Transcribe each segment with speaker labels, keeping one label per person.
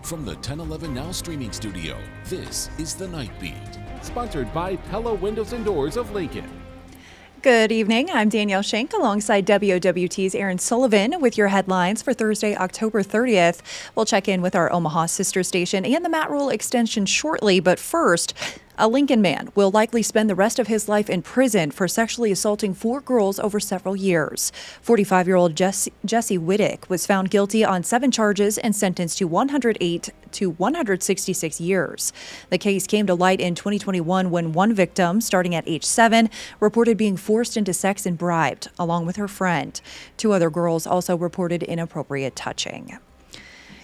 Speaker 1: From the 1011 Now streaming studio, this is The Night Beat.
Speaker 2: Sponsored by Pella Windows and Doors of Lincoln.
Speaker 3: Good evening. I'm Danielle Shenk alongside WOWT's Aaron Sullivan with your headlines for Thursday, October 30th. We'll check in with our Omaha sister station and the Matt Rule extension shortly, but first, a Lincoln man will likely spend the rest of his life in prison for sexually assaulting 4 girls over several years. 45-year-old Jesse Wittick was found guilty on 7 charges and sentenced to 108 to 166 years. The case came to light in 2021 when one victim, starting at age 7, reported being forced into sex and bribed, along with her friend. 2 other girls also reported inappropriate touching.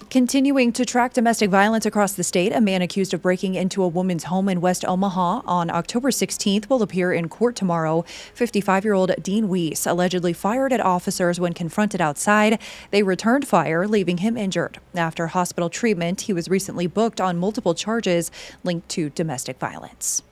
Speaker 3: Continuing to track domestic violence across the state, a man accused of breaking into a woman's home in West Omaha on October 16th will appear in court tomorrow. 55-year-old Dean Weiss allegedly fired at officers when confronted outside. They returned fire, leaving him injured. After hospital treatment, he was recently booked on multiple charges linked to domestic violence.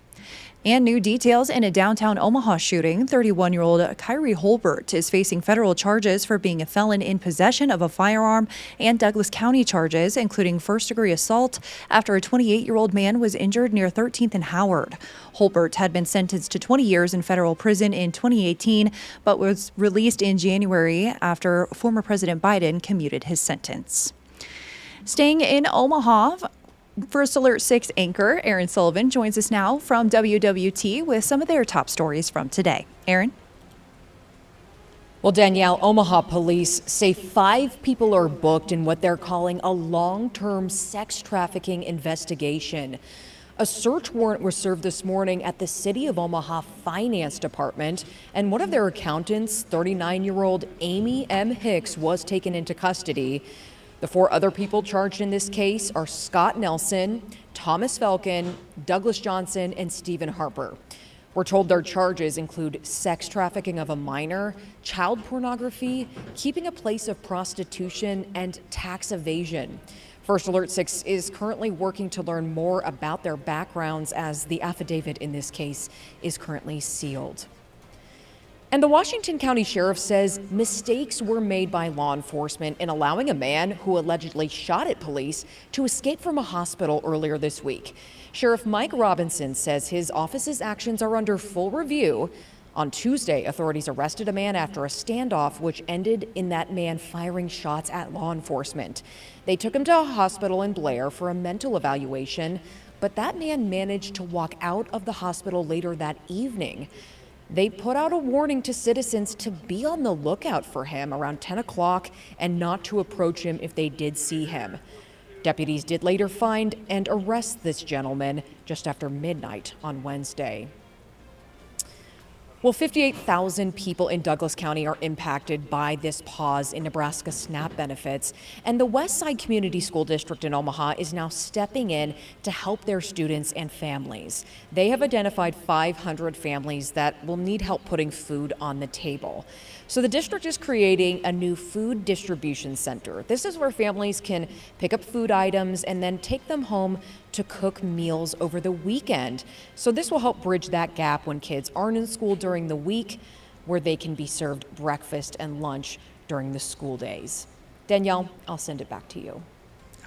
Speaker 3: And new details in a downtown Omaha shooting. 31-year-old Kyrie Holbert is facing federal charges for being a felon in possession of a firearm and Douglas County charges, including first-degree assault, after a 28-year-old man was injured near 13th and Howard. Holbert had been sentenced to 20 years in federal prison in 2018, but was released in January after former President Biden commuted his sentence. Staying in Omaha, First Alert 6 anchor Aaron Sullivan joins us now from WWT with some of their top stories from today. Aaron?
Speaker 4: Well, Danielle, Omaha police say 5 people are booked in what they're calling a long-term sex trafficking investigation. A search warrant was served this morning at the City of Omaha Finance Department, and one of their accountants, 39-year-old Amy M. Hicks, was taken into custody. The 4 other people charged in this case are Scott Nelson, Thomas Falcon, Douglas Johnson, and Stephen Harper. We're told their charges include sex trafficking of a minor, child pornography, keeping a place of prostitution, and tax evasion. First Alert 6 is currently working to learn more about their backgrounds as the affidavit in this case is currently sealed. And the Washington County Sheriff says mistakes were made by law enforcement in allowing a man who allegedly shot at police to escape from a hospital earlier this week. Sheriff Mike Robinson says his office's actions are under full review. On Tuesday, authorities arrested a man after a standoff which ended in that man firing shots at law enforcement. They took him to a hospital in Blair for a mental evaluation, but that man managed to walk out of the hospital later that evening. They put out a warning to citizens to be on the lookout for him around 10 o'clock and not to approach him if they did see him. Deputies did later find and arrest this gentleman just after midnight on Wednesday. Well, 58,000 people in Douglas County are impacted by this pause in Nebraska SNAP benefits, and the West Side Community School District in Omaha is now stepping in to help their students and families. They have identified 500 families that will need help putting food on the table. So the district is creating a new food distribution center. This is where families can pick up food items and then take them home to cook meals over the weekend. So this will help bridge that gap when kids aren't in school during the week, where they can be served breakfast and lunch during the school days. Danielle, I'll send it back to you.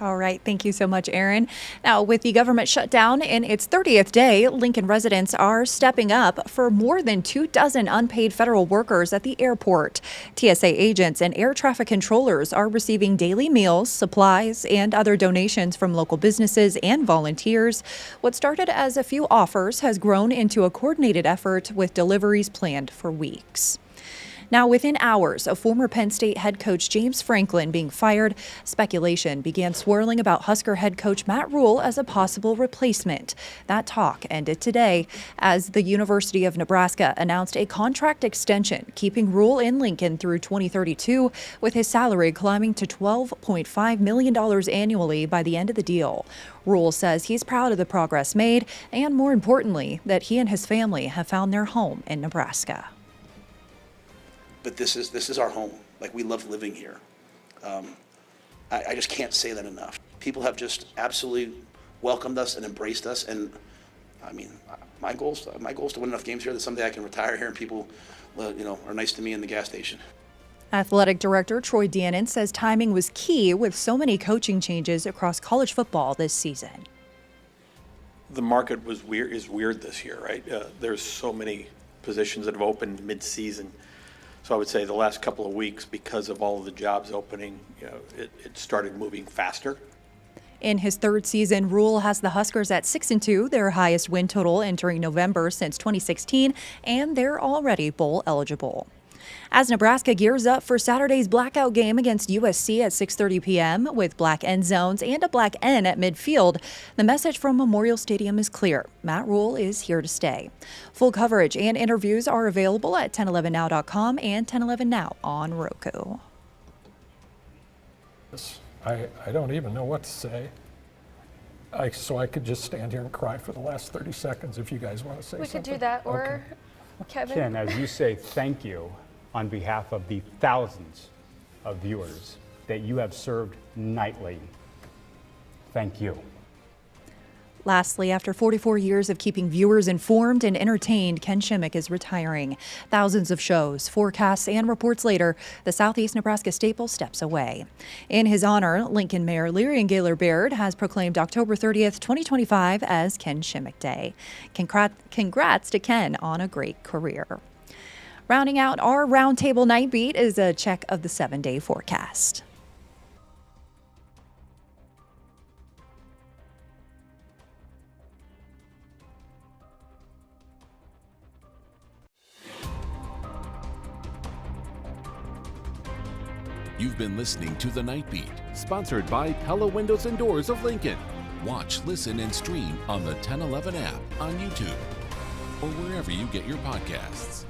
Speaker 3: All right. Thank you so much, Aaron. Now, with the government shutdown in its 30th day, Lincoln residents are stepping up for more than 24 unpaid federal workers at the airport. TSA agents and air traffic controllers are receiving daily meals, supplies, and other donations from local businesses and volunteers. What started as a few offers has grown into a coordinated effort with deliveries planned for weeks. Now, within hours of former Penn State head coach James Franklin being fired, speculation began swirling about Husker head coach Matt Rule as a possible replacement. That talk ended today as the University of Nebraska announced a contract extension, keeping Rule in Lincoln through 2032, with his salary climbing to $12.5 million annually by the end of the deal. Rule says he's proud of the progress made and, more importantly, that he and his family have found their home in Nebraska.
Speaker 5: But this is our home. Like, we love living here. I just can't say that enough. People have just absolutely welcomed us and embraced us. And I mean, my goal is to win enough games here that someday I can retire here and people, are nice to me in the gas station.
Speaker 3: Athletic Director Troy Dannon says timing was key with so many coaching changes across college football this season.
Speaker 6: The market is weird this year, right? There's so many positions that have opened mid-season. So I would say the last couple of weeks, because of all of the jobs opening, it started moving faster.
Speaker 3: In his third season, Rule has the Huskers at 6-2, their highest win total entering November since 2016, and they're already bowl eligible. As Nebraska gears up for Saturday's blackout game against USC at 6:30 p.m. with black end zones and a black N at midfield, the message from Memorial Stadium is clear. Matt Rule is here to stay. Full coverage and interviews are available at 1011now.com and 1011now on Roku.
Speaker 7: I don't even know what to say. So I could just stand here and cry for the last 30 seconds if you guys want to say something.
Speaker 8: We could do that, or Kevin.
Speaker 9: Ken, as you say thank you on behalf of the thousands of viewers that you have served nightly, thank you.
Speaker 3: Lastly, after 44 years of keeping viewers informed and entertained, Ken Shenk is retiring. Thousands of shows, forecasts, and reports later, the Southeast Nebraska staple steps away. In his honor, Lincoln Mayor Leary and Gaylor Baird has proclaimed October 30th, 2025 as Ken Shenk Day. Congrats to Ken on a great career. Rounding out our Roundtable Night Beat is a check of the 7-day forecast.
Speaker 1: You've been listening to The Night Beat.
Speaker 2: Sponsored by Pella Windows and Doors of Lincoln.
Speaker 1: Watch, listen, and stream on the 1011 app on YouTube or wherever you get your podcasts.